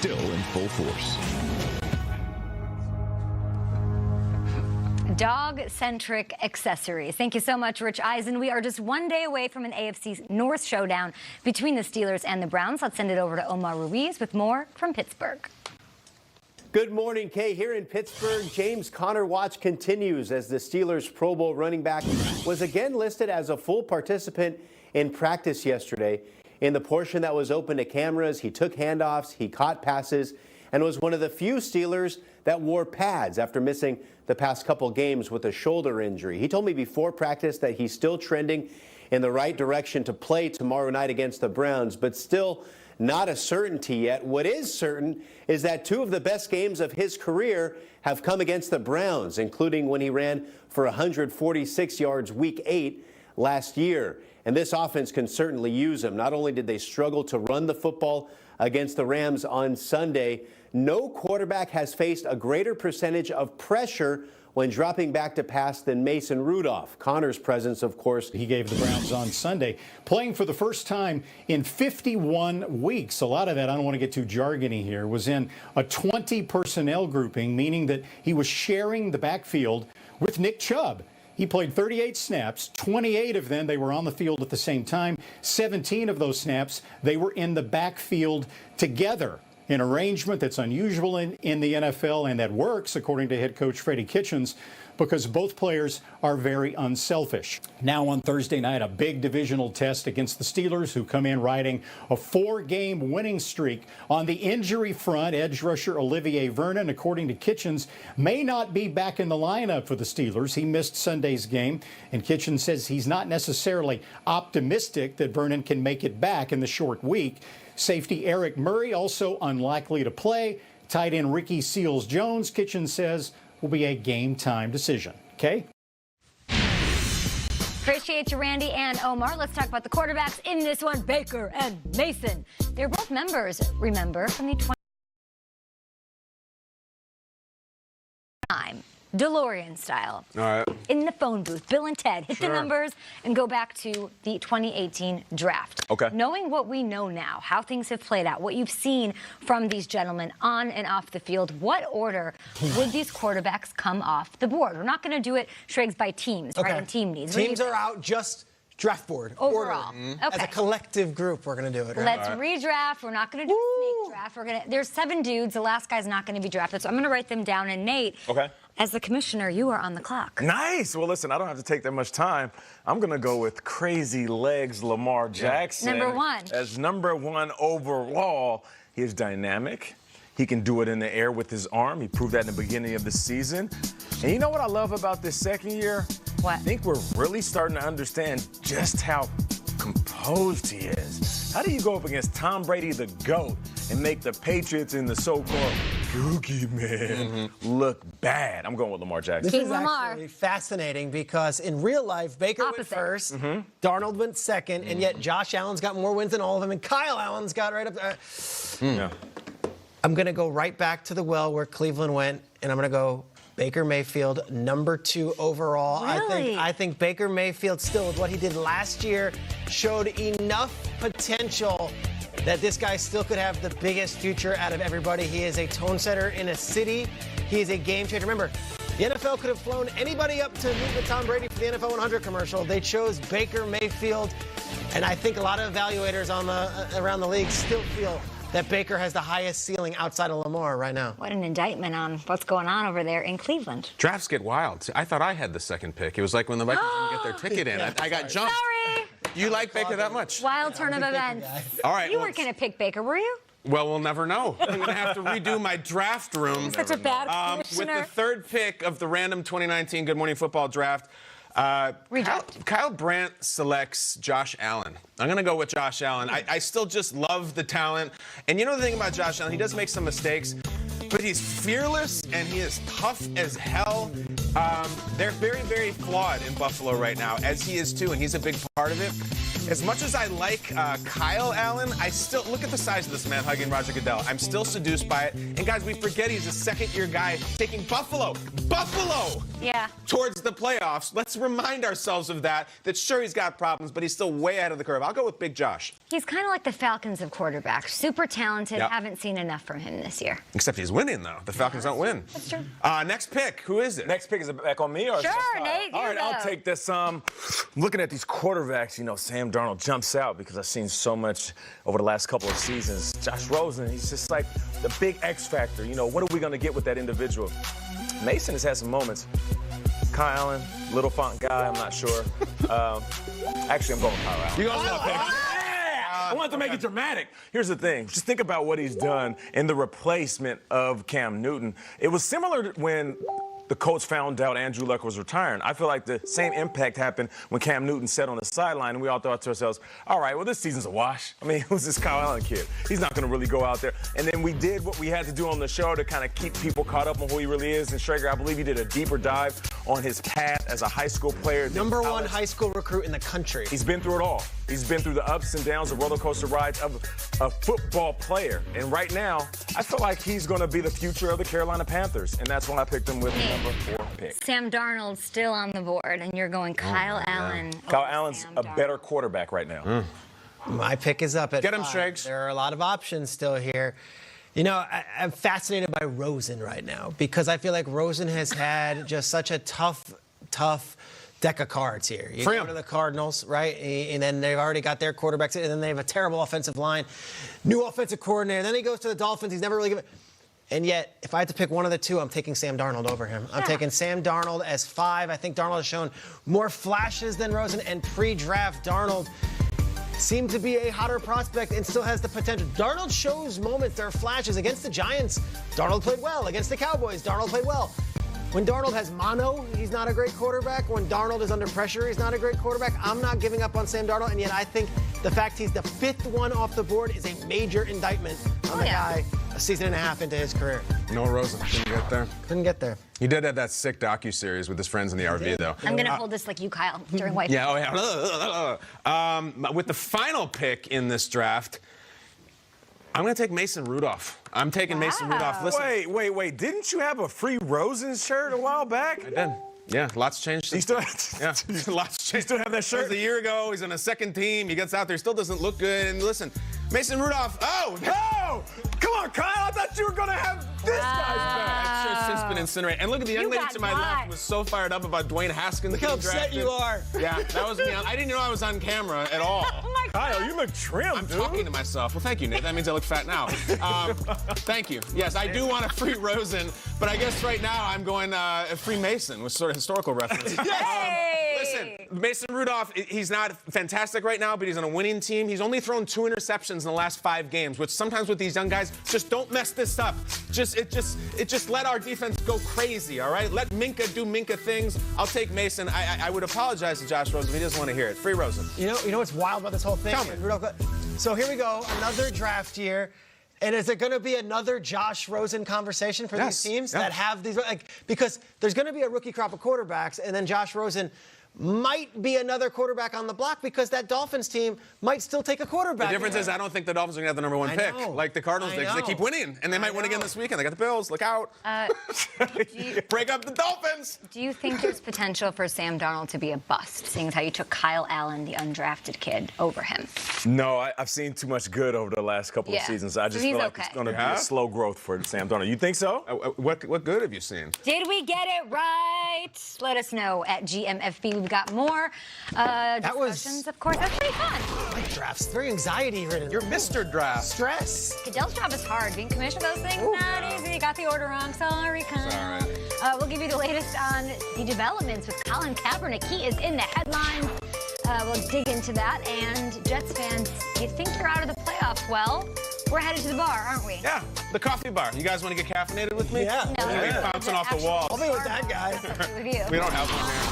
still in full force. Dog-centric accessories. Thank you so much, Rich Eisen. We are just one day away from an AFC North showdown between the Steelers and the Browns. Let's send it over to Omar Ruiz with more from Pittsburgh. Good morning, Kay. Here in Pittsburgh, James Conner watch continues as the Steelers Pro Bowl running back was again listed as a full participant in practice yesterday. In the portion that was open to cameras, he took handoffs, he caught passes, and was one of the few Steelers that wore pads after missing the past couple games with a shoulder injury. He told me before practice that he's still trending in the right direction to play tomorrow night against the Browns, but still not a certainty yet. What is certain is that two of the best games of his career have come against the Browns, including when he ran for 146 yards Week 8 last year. And this offense can certainly use him. Not only did they struggle to run the football against the Rams on Sunday, no quarterback has faced a greater percentage of pressure when dropping back to pass than Mason Rudolph. Conner's presence, of course. He gave the Browns on Sunday, playing for the first time in 51 weeks. A lot of that, I don't want to get too jargony here, was in a 20 personnel grouping, meaning that he was sharing the backfield with Nick Chubb. He played 38 snaps, 28 of them they were on the field at the same time. 17 of those snaps, they were in the backfield together. An arrangement that's unusual in the NFL, and that works, according to head coach Freddie Kitchens, because both players are very unselfish. Now on Thursday night, a big divisional test against the Steelers, who come in riding a 4-game winning streak. On the injury front, edge rusher Olivier Vernon, according to Kitchens, may not be back in the lineup for the Steelers. He missed Sunday's game, and Kitchens says he's not necessarily optimistic that Vernon can make it back in the short week. Safety Eric Murray also unlikely to play. Tight end Ricky Seals-Jones, Kitchens says, will be a game-time decision. Okay? Appreciate you, Randy and Omar. Let's talk about the quarterbacks in this one, Baker and Mason. They're both members, remember, from the 20 time. DeLorean style. All right. In the phone booth, Bill and Ted hit the numbers and go back to the 2018 draft. Okay. Knowing what we know now, how things have played out, what you've seen from these gentlemen on and off the field, what order would these quarterbacks come off the board? We're not going to do it, Shrigs, by teams, right, and team needs. Teams are out, just draft board. Overall. Okay. As a collective group, we're going to do it. Right? Let's redraft. We're not going to do a snake draft. There's 7 dudes. The last guy's not going to be drafted, so I'm going to write them down. And Nate, as the commissioner, you are on the clock. Nice. Well, listen, I don't have to take that much time. I'm going to go with crazy legs Lamar Jackson. Number 1. As number 1 overall. He is dynamic. He can do it in the air with his arm. He proved that in the beginning of the season. And you know what I love about this second year? What? I think we're really starting to understand just how composed he is. How do you go up against Tom Brady, the GOAT, and make the Patriots and the so-called Googie Man look bad? I'm going with Lamar Jackson. This is actually fascinating because in real life, Baker went first, Darnold went second, and yet Josh Allen's got more wins than all of them, and Kyle Allen's got right up there. Yeah. I'm going to go right back to the well where Cleveland went, and I'm going to go Baker Mayfield, number 2 overall. Really? I think Baker Mayfield, still with what he did last year, showed enough potential that this guy still could have the biggest future out of everybody. He is a tone setter in a city. He is a game changer. Remember, the NFL could have flown anybody up to meet with Tom Brady for the NFL 100 commercial. They chose Baker Mayfield, and I think a lot of evaluators around the league still feel that Baker has the highest ceiling outside of Lamar right now. What an indictment on what's going on over there in Cleveland. Drafts get wild. I thought I had the second pick. It was like when the Vikings didn't get their ticket in. I got jumped. Sorry. You like Baker that much? Wild turn of events. All right. You weren't going to pick Baker, were you? Well, we'll never know. I'm going to have to redo my draft room. Such a bad with commissioner. the third pick of the random 2019 Good Morning Football draft. Kyle Brandt selects Josh Allen. I'm going to go with Josh Allen. I still just love the talent. And you know the thing about Josh Allen, he does make some mistakes, but he's fearless and he is tough as hell. They're very, very flawed in Buffalo right now, as he is too, and he's a big part of it. As much as I like Kyle Allen, I still look at the size of this man hugging Roger Goodell. I'm still seduced by it. And guys, we forget he's a second-year guy taking Buffalo towards the playoffs. Let's remind ourselves of that. That sure, he's got problems, but he's still way ahead of the curve. I'll go with Big Josh. He's kind of like the Falcons of quarterbacks. Super talented. Haven't seen enough from him this year. Except he's winning, though. The Falcons don't win. That's true. Next pick. Who is it? Next pick is back on me, or Sure, Nate. All right, I'll take this. Looking at these quarterbacks, you know, Sam Darnold jumps out because I've seen so much over the last couple of seasons. Josh Rosen, he's just like the big X factor. You know, what are we going to get with that individual? Mason has had some moments. Kyle Allen, little font guy, I'm not sure. Actually, I'm going with Kyle Allen. You guys want to pick? I wanted to make it dramatic. Here's the thing. Just think about what he's done in the replacement of Cam Newton. It was similar to when the Colts found out Andrew Luck was retiring. I feel like the same impact happened when Cam Newton sat on the sideline, and we all thought to ourselves, all right, well, this season's a wash. I mean, who's this Kyle Allen kid? He's not going to really go out there. And then we did what we had to do on the show to kind of keep people caught up on who he really is. And Schrager, I believe he did a deeper dive on his path as a high school player. Number one high school recruit in the country. He's been through it all. He's been through the ups and downs, the roller coaster rides of a football player. And right now, I feel like he's going to be the future of the Carolina Panthers. And that's why I picked him with the number 4 pick. Sam Darnold's still on the board, and you're going Kyle Allen. Kyle Allen's a better quarterback right now. My pick is up at Get him, 5. Shregs. There are a lot of options still here. You know, I'm fascinated by Rosen right now because I feel like Rosen has had just such a tough deck of cards here. You go to the Cardinals, right? And then they've already got their quarterbacks, and then they have a terrible offensive line, new offensive coordinator. Then he goes to the Dolphins. He's never really given. And yet, if I had to pick one of the two, I'm taking Sam Darnold over him. I'm taking Sam Darnold as 5. I think Darnold has shown more flashes than Rosen, and pre-draft Darnold seemed to be a hotter prospect and still has the potential. Darnold shows moments, there are flashes. Against the Giants, Darnold played well. Against the Cowboys, Darnold played well. When Darnold has mono, he's not a great quarterback. When Darnold is under pressure, he's not a great quarterback. I'm not giving up on Sam Darnold, and yet I think the fact he's the 5th one off the board is a major indictment on the guy a season and a half into his career. No Rosen. Couldn't get there. Couldn't get there. He did have that sick docu-series with his friends in the RV, though. I'm going to hold this like you, Kyle, during White Yeah, oh yeah. With the final pick in this draft, I'm going to take Mason Rudolph. I'm taking Mason Rudolph. Listen. Wait. Didn't you have a free Rosen shirt a while back? I did. Yeah, lots changed. You still lots changed. You still have that shirt? It was a year ago. He's on a second team. He gets out there, still doesn't look good. And listen, Mason Rudolph. Oh no! Come on, Kyle. I thought you were gonna have this guy's back. That shirt's since been incinerated. And look at the young lady to my left was so fired up about Dwayne Haskins. Look how upset you are. Yeah, that was me. I didn't know I was on camera at all. Oh my God. Kyle, you look trim, I'm dude. talking to myself. Well, thank you, Nate. That means I look fat now. Thank you. Yes, I do want a free Rosen, but I guess right now I'm going a free Mason with sort of historical reference. Listen, Mason Rudolph, he's not fantastic right now, but he's on a winning team. He's only thrown 2 interceptions in the last 5 games, which sometimes with these young guys, just don't mess this up. It just let our defense go crazy, all right? Let Minka do Minka things. I'll take Mason. I would apologize to Josh Rosen if he doesn't want to hear it. Free Rosen. You know what's wild about this whole thing? Tell me. So here we go, another draft year. And is it going to be another Josh Rosen conversation for these teams that have these? Because there's going to be a rookie crop of quarterbacks, and then Josh Rosen might be another quarterback on the block because that Dolphins team might still take a quarterback. The difference is I don't think the Dolphins are going to have the #1 pick like the Cardinals did because they keep winning, and they might win again this weekend. They got the Bills. Look out. Break up the Dolphins. Do you think there's potential for Sam Darnold to be a bust, seeing as how you took Kyle Allen, the undrafted kid, over him? No, I've seen too much good over the last couple of seasons. I just feel like it's going to be a slow growth for Sam Darnold. You think so? What good have you seen? Did we get it right? Let us know at GMFB. We've got more discussions, of course. That's pretty fun. Like drafts, very anxiety-ridden. You're Mr. Draft. Stress. Goodell's job is hard. Being commissioned those things, not easy. Got the order wrong. Sorry, Kyle. We'll give you the latest on the developments with Colin Kaepernick. He is in the headlines. We'll dig into that. And Jets fans, you think you're out of the playoffs? Well, we're headed to the bar, aren't we? Yeah, the coffee bar. You guys want to get caffeinated with me? Yeah. No, We're bouncing off the wall. I'll be with that guy. With you. We don't have one here.